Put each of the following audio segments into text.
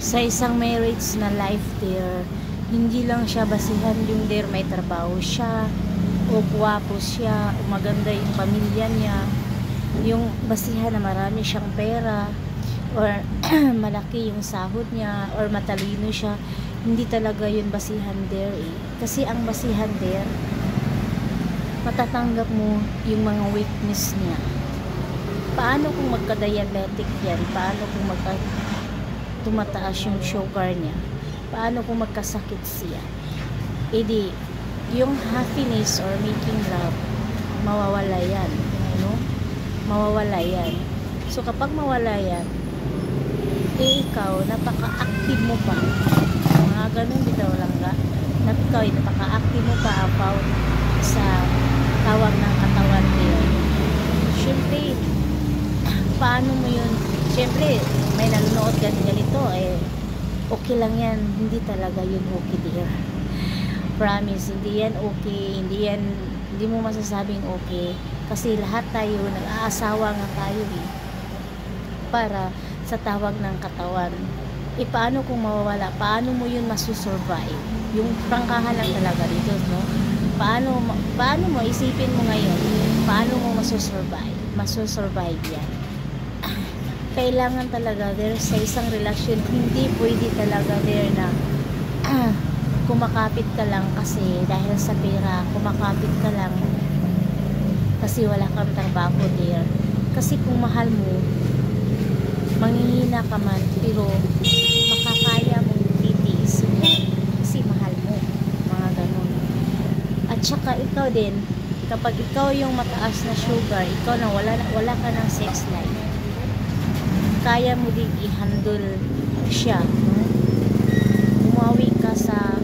Sa isang marriage na life there, hindi lang siya basihan yung there may trabaho siya o guwapo siya o maganda yung pamilya niya, yung basihan na marami siyang pera or malaki yung sahod niya or matalino siya. Hindi talaga yun basihan there kasi ang basihan there, matatanggap mo yung mga weakness niya. Paano kung magka-diabetic yan? Paano kung tumataas yung sugar niya? Paano kung magkasakit siya? Edi yung happiness or making love, mawawala yan, mawawala yan. So kapag mawala yan, ikaw napaka-active mo pa, mga ganun bitaw lang ka, ikaw napaka-active mo pa about sa tawag ng katawan niya. Syempre, paano mo yun? Syempre, may nanonood ganito, okay lang yan. Hindi talaga yun okay, dear. Promise, hindi yan okay. Hindi mo masasabing okay. Kasi lahat tayo, nag-aasawa nga tayo para sa tawag ng katawan. Paano kung mawawala? Paano mo yun masusurvive? Yung prangkahan lang talaga dito, no? Paano mo, isipin mo ngayon, paano mo masusurvive yan? Kailangan talaga there sa isang relasyon, hindi pwede talaga there na kumakapit ka lang kasi dahil sa pera, kumakapit ka lang kasi wala kang trabaho there. Kasi kung mahal mo, manghihina ka man, pero makakaya mong titiis kasi mahal mo, mga ganun. At saka ikaw din, kapag ikaw yung mataas na sugar, ikaw na wala ka ng sex life, kaya mo din i-handle siya, no?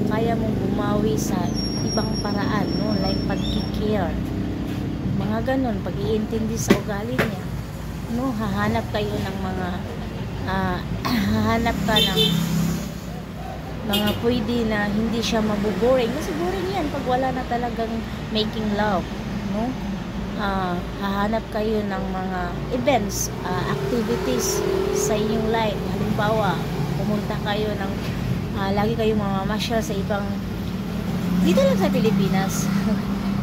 Kaya mong bumawi sa ibang paraan, no? Like pagkikare, mga ganun, pag-iintindi sa ugali niya, no? Hahanap kayo ng mga hahanap ka ng mga pwede na hindi siya mabuboring, kasi boring yan pag wala na talagang making love, no? Hahanap kayo ng mga events, activities sa inyong life. Halimbawa, pumunta kayo ng lagi kayong mamamasyal sa ibang, dito lang sa Pilipinas.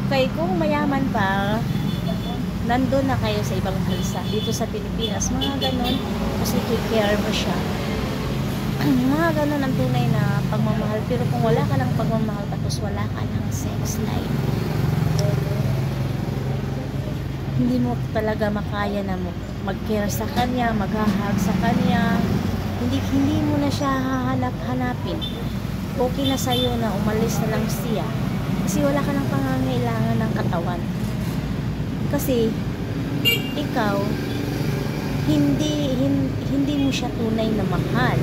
Kaya kung mayaman pa, nandun na kayo sa ibang bansa. Dito sa Pilipinas, mga ganun, kasi take-care mo siya. Mga ganun ang tunay na pagmamahal. Pero kung wala ka ng pagmamahal tapos wala ka ng sex life, hindi mo talaga makaya na mag-care sa kanya, maghahag sa kanya. Hindi mo na siya hahanap-hanapin. Okay na sa'yo na umalis na lang siya. Kasi wala ka ng pangangailangan ng katawan. Kasi ikaw, hindi mo siya tunay na mahal.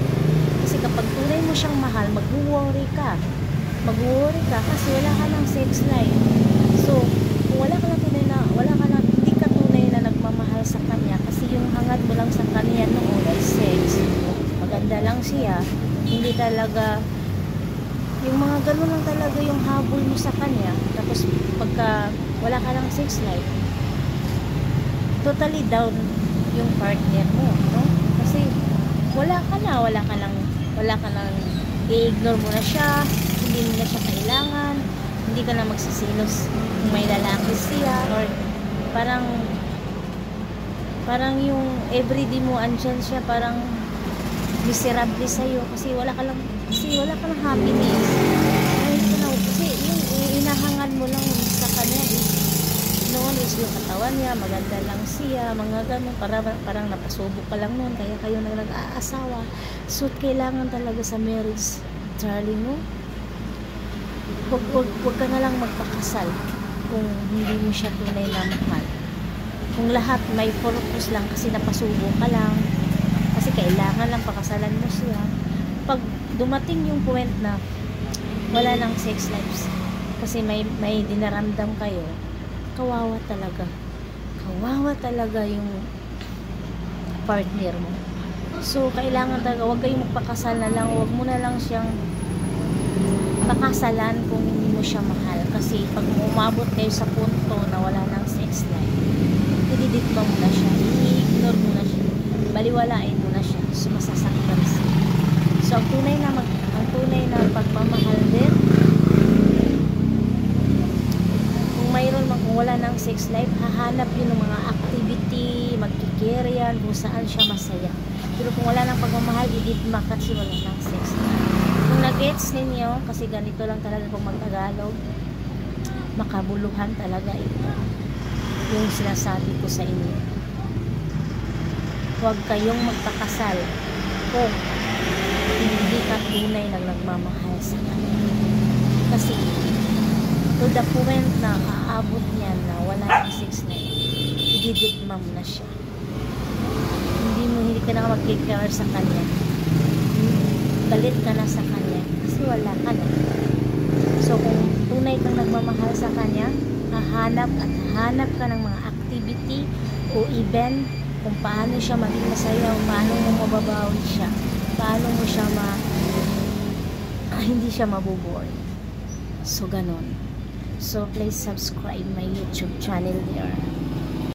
Kasi kapag tunay mo siyang mahal, mag-worry ka. Mag-worry ka kasi wala ka ng sex life. So, kung wala ka na hindi ka tunay na nagmamahal sa kanya, kasi yung hangad mo lang sa kanya noon ay sex. Maganda lang siya, hindi talaga yung mga ganun lang talaga yung habol mo sa kanya. Tapos pagka wala ka ng sex life, totally down yung partner mo, no? Kasi wala ka nang i-ignore mo na siya, hindi mo na siya kailangan, hindi ka na magsisilos kung may lalaki siya, or parang yung everyday mo andyan siya, parang miserable sa'yo kasi wala ka lang happiness. Kasi yung inahangad mo lang sa kanya noon is yung katawan niya, maganda lang siya, mga ganun, parang napasubok ka lang noon, kaya kayo nag-aasawa. So kailangan talaga sa marriage, Charlie, no? Huwag ka na lang magpakasal kung hindi mo siya tunay na mahal. Kung lahat may purpose lang kasi napasubok ka lang, kasi kailangan lang pakasalan mo siya. Pag dumating yung point na wala ng sex lives kasi may dinaramdam kayo, kawawa talaga yung partner mo. So kailangan talaga, huwag kayong magpakasal na lang, huwag mo na lang siyang pakasalan kung hindi mo siya mahal. Kasi pag umabot kayo sa punto na wala ng sex life, ididikma mo na siya, i-ignore mo na siya, baliwalain mo na siya, so masasaktan siya. So So ang tunay na pagmamahal din, kung mayroon man, kung wala ng sex life, hahanap yun ng mga activity, magkikare yan kung saan siya masaya. Pero kung wala ng pagmamahal, ididma kasi wala ng sex life. Kung nag-gets ninyo, kasi ganito lang talaga kung mag-Tagalog, makabuluhan talaga ito yung sinasabi ko sa inyo. Huwag kayong magpakasal kung hindi ka tunay na nagmamahal sa kanya. Kasi to the point na aabot niya na wala ng sex life, ididikmam na siya. Hindi ka na mag-care sa kanya. Galit ka na sa kanya kasi wala ka na. So kung tunay kang nagmamahal sa kanya, hahanap ka ng mga activity o event kung paano siya maging masaya, paano mo mababawi siya, paano mo siya hindi siya mabubore. So ganon. So please subscribe my YouTube channel there.